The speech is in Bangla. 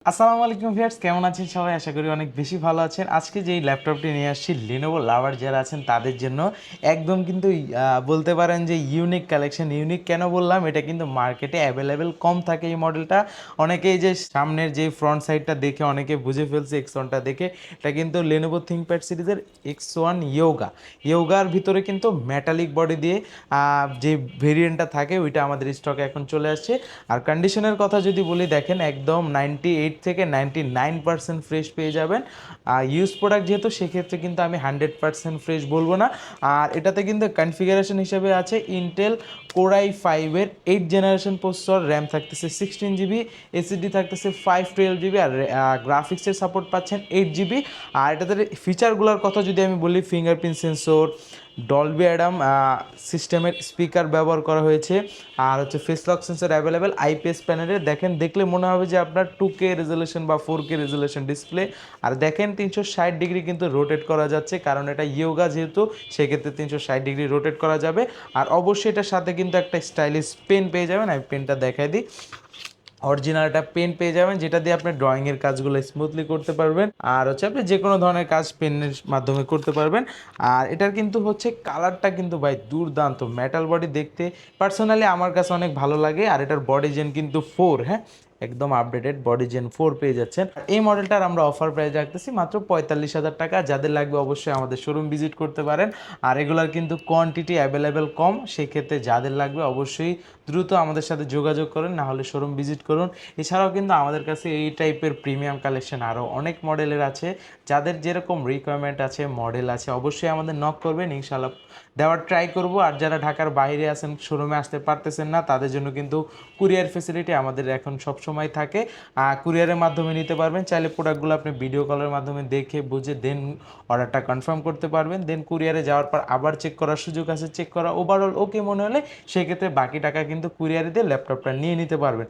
আসসালামু আলাইকুম ভিউয়ার্স, কেমন আছেন সবাই? আশা করি অনেক বেশি ভালো আছেন। আজকে যেই ল্যাপটপটি নিয়ে আসছি Lenovo লাভার যারা আছেন তাদের জন্য একদম কিন্তু বলতে পারেন যে ইউনিক কালেকশন। ইউনিক কেন বললাম? এটা কিন্তু মার্কেটে অ্যাভেলেবেল কম থাকে এই মডেলটা। অনেকেই যে সামনের যে ফ্রন্ট সাইডটা দেখে অনেকে বুঝে ফেলছে X1টা দেখে, এটা কিন্তু Lenovo ThinkPad সিরিজের X1 ইয়োগা। ইয়োগার ভিতরে কিন্তু মেটালিক বডি দিয়ে যে ভেরিয়েন্টটা থাকে ওইটা আমাদের স্টকে এখন চলে আসছে। আর কন্ডিশনের কথা যদি বলি, দেখেন একদম 98 থেকে 99% ফ্রেশ পেয়ে যাবেন। আর ইউজ প্রোডাক্ট যেহেতু, সেক্ষেত্রে কিন্তু আমি 100% ফ্রেশ বলবো না। আর এটাতে কিন্তু কনফিগারেশন হিসেবে আছে ইন্টেল কোরাই 5-এর 8 জেনারেশন প্রসেসর, র্যাম থাকতেছে 16 জিবি, এসএসডি থাকতেছে 512 জিবি, আর গ্রাফিক্সের সাপোর্ট পাচ্ছেন 8 জিবি। আর এটাতে ফিচারগুলোর কথা যদি আমি বলি, ফিঙ্গারপ্রিন্ট সেন্সর, ডলবি অ্যাডাম সিস্টেমের স্পিকার ব্যবহার করা হয়েছে, আর হচ্ছে face lock sensor available IPS প্যানেলে। দেখলে মনে হবে যে আপনার 2K রেজুলেশন বা 4K রেজুলেশন ডিসপ্লে। আর দেখেন 360 ডিগ্রি কিন্তু রোটেট করা যাচ্ছে, কারণ এটা ইয়োগা যেহেতু, সেক্ষেত্রে 360 ডিগ্রি রোটেট করা যাবে। আর অবশ্যই এটার সাথে কিন্তু একটা স্টাইলিশ পেন পেয়ে যাবেন। আমি পেনটা দেখাই দিই। অরিজিনাল একটা পেন পেয়ে যাবেন, যেটা দিয়ে আপনি ড্রয়িংয়ের কাজগুলো স্মুথলি করতে পারবেন। আর হচ্ছে আপনি যে কোনো ধরনের কাজ পেনের মাধ্যমে করতে পারবেন। আর এটার কিন্তু হচ্ছে কালারটা কিন্তু ভাই দুর্দান্ত, মেটাল বডি দেখতে পার্সোনালি আমার কাছে অনেক ভালো লাগে। আর এটার বডি জেন কিন্তু 4, হ্যাঁ, একদম আপডেটেড বডি জেন 4 পেয়ে যাচ্ছেন। এই মডেলটার আমরা অফার প্রাইস রাখতেছি মাত্র 45,000 টাকা। যাদের লাগবে অবশ্যই আমাদের শোরুম ভিজিট করতে পারেন। আর এগুলার কিন্তু কোয়ান্টিটি অ্যাভেলেবেল কম, সেক্ষেত্রে যাদের লাগবে অবশ্যই দ্রুত আমাদের সাথে যোগাযোগ করুন, না হলে শোরুম ভিজিট করুন। এছাড়াও কিন্তু আমাদের কাছে এই টাইপের প্রিমিয়াম কালেকশন আরও অনেক মডেলের আছে। যাদের যেরকম রিকোয়ারমেন্ট আছে, মডেল আছে, অবশ্যই আমাদের নক করবেন, ইনশাল্লাহ দেওয়ার ট্রাই করব। আর যারা ঢাকার বাইরে আছেন, শোরুমে আসতে পারতেছেন না, তাদের জন্য কিন্তু কুরিয়ার ফেসিলিটি আমাদের এখন সবসময় থাকে। কুরিয়ারের মাধ্যমে নিতে পারবেন। চাইলে প্রোডাক্টগুলো আপনি ভিডিও কলের মাধ্যমে দেখে বুঝে দেন অর্ডারটা কনফার্ম করতে পারবেন। দেন কুরিয়ারে যাওয়ার পর আবার চেক করার সুযোগ আছে, চেক করা ওভারঅল ওকে মনে হলে সেক্ষেত্রে বাকি টাকা কিন্তু কুরিয়ারে দিয়ে ল্যাপটপটা নিয়ে নিতে পারবেন।